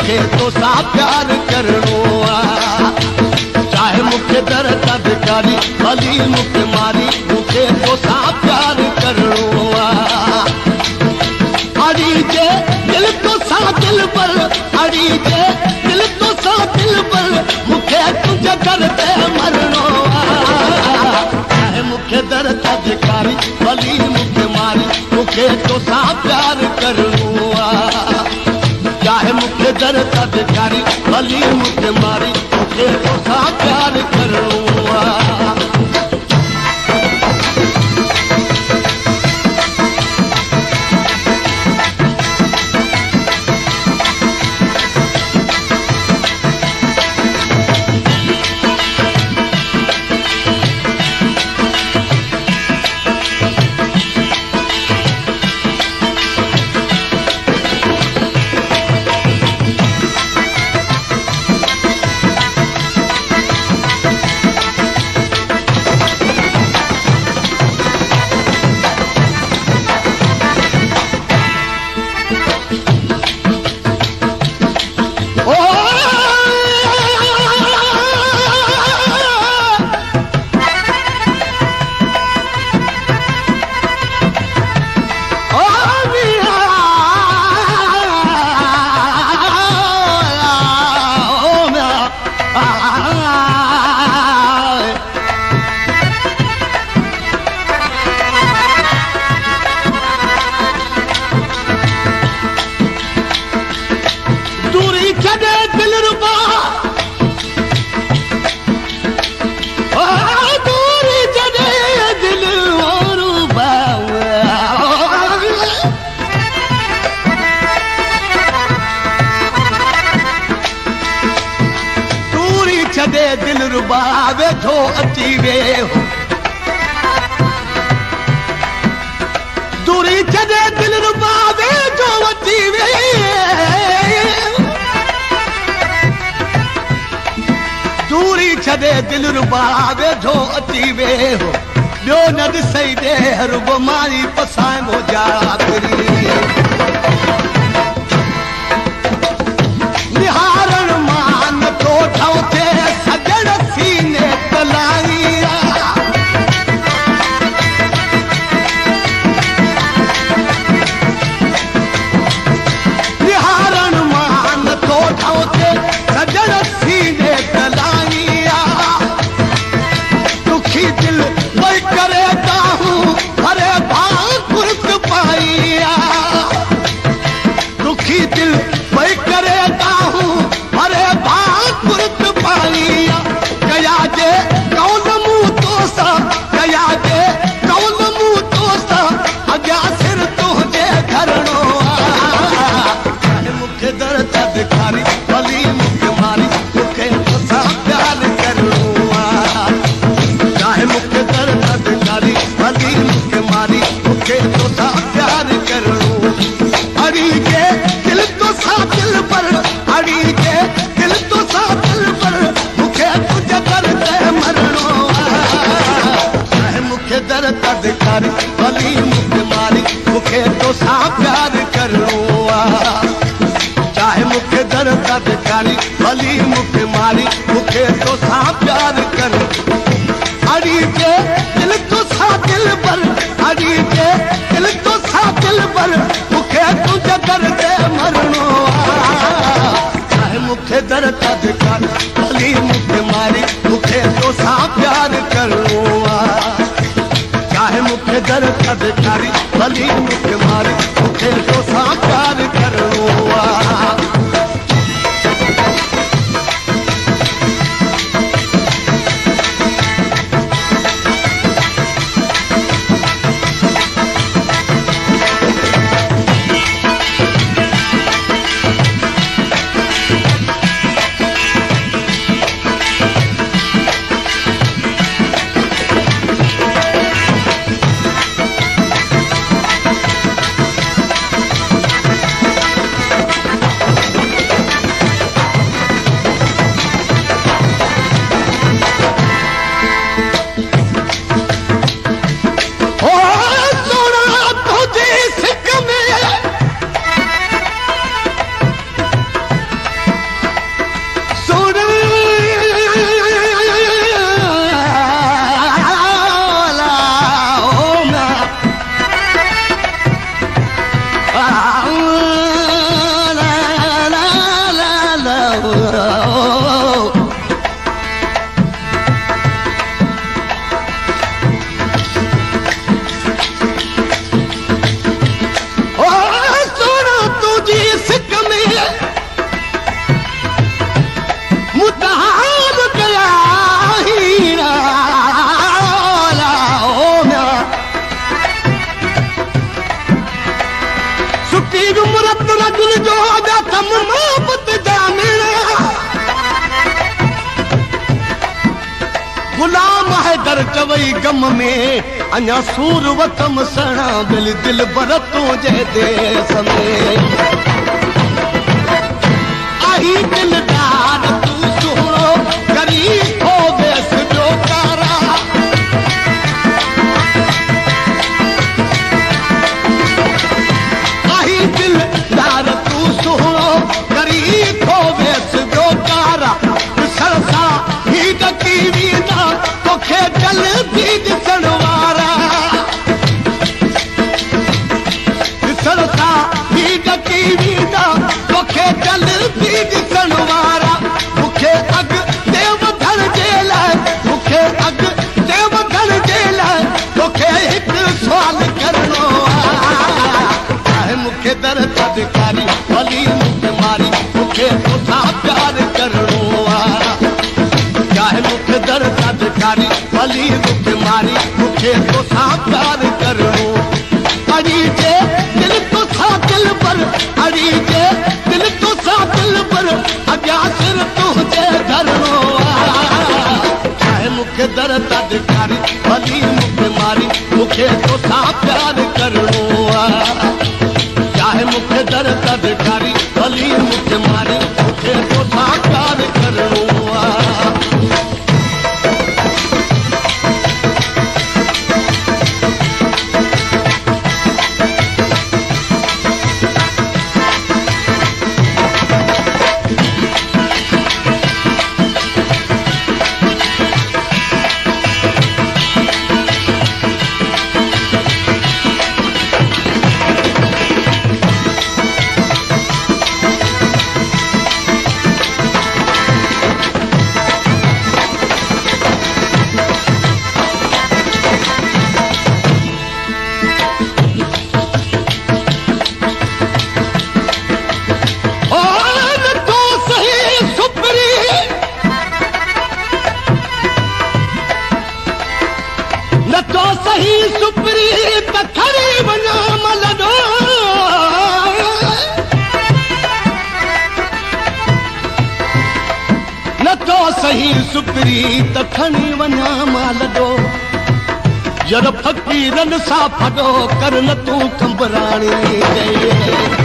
मूंखे तोसां प्यार करणो आहे चाहे मूंखे दर तां भिकारी भली मूंखे मारी मूंखे तोसां प्यार करणो आहे अड़ी जे दिल तोसां दिल पर अड़ी जे दिल तोसां दिल पर मूंखे तुंहिंजे दर ते मरणो आहे चाहे मूंखे दर तां भिकारी भली मूंखे मारी मूंखे तोसां प्यार करणो आहे चाहे मूंखे दर तां भिकारी भली मूंखे मारी मूंखे तोसां प्यार करणो आहे दिल रुबा वेठो अची वियो दूरी छॾे दिल रुबा वेठो अची वियो दूरी छॾे दिल रुबा वेठो अची वियो ॿियो न ॾिसई दे रुब मारी पसाइबो जागरी निहारण मान तो ठौथे सजण सीने तलाईया निहारण मान तो ठौथे सजण सीने तलाईया दुखी दिल वही करे हूँ हरे भाग कुर्त पाईया दुखी दिल वही करे हूँ हरे भाग कुर्त पाईया कया जे कौन मुँह तोसा कया जे कौन मुँह तोसा अॻियां सिर तुंहिंजे धरणो आहे मूंखे दर तां भिखारी भली मूंखे मारी मूंखे तोसां प्यार करणो आहे चाहे मूंखे दर तां भिखारी भली मूंखे मारी मूंखे तोसां प्यार करणो अड़ी के दिल तोसां दिल पर अड़ी के दिल तोसां दिल पर मूंखे तुंहिंजे दर ते मरणो आहे चाहे मूंखे दर तां भिखारी भली मूंखे मारी मूंखे तोसां प्यार करणो आहे चाहे मूंखे दर तां भिखारी भली मूंखे मारी मूंखे तोसां प्यार करणो अड़ी के दिल तोसां दिल पर अड़ी के दिल तोसां दिल पर मूंखे तुंहिंजे दर ते मरणो आहे चाहे मूंखे दर तां भिखारी भली मूंखे मारी मूंखे तोसां प्यार करणो आहे चाहे मूंखे दर तां भिखारी भली मूंखे मारी मूंखे तोसां प्यार करणो आहे कर चवई गम में अञा सूर वतम सणा दिल दिल बर तुझे देस में आही दिलदार तू सुनो गरीब हो वेस जो कारा आही दिलदार तू सुनो गरीब हो वेस जो कारा सरसा ही डकी वीना तोखे जल्दी ॾिसण वारा सरसा ही डकी वीना तोखे जल्दी ॾिसण वारा मूंखे अॻिते वधण जे लाइ मूंखे अॻिते वधण जे लाइ तोखे हिकु सुवाल करणो आहे मूंखे दर धिकारी भली मूंखे मारी मूंखे तोसां प्यार करणो आहे चाहे मूंखे दर धिकारी भली मूंखे मारी मूंखे तोसां प्यार करणो अड़ी जे दिल तोसां दिल पर अड़ी जे दिल तोसां दिल पर अॻियां सिर तुंहिंजे धरणो चाहे मूंखे दर धिकारी भली मूंखे मारी मूंखे तोसां प्यार करणो चाहे मूंखे दर धिकारी भली मूंखे मारी मूंखे तोसां प्यार करणो सही सुपरी त खणी वञा मलडो न तो सही सुपरी त खणी वञा मलडो जर फ़क़ीरनि सां फॾो कर न तूं कंबराणी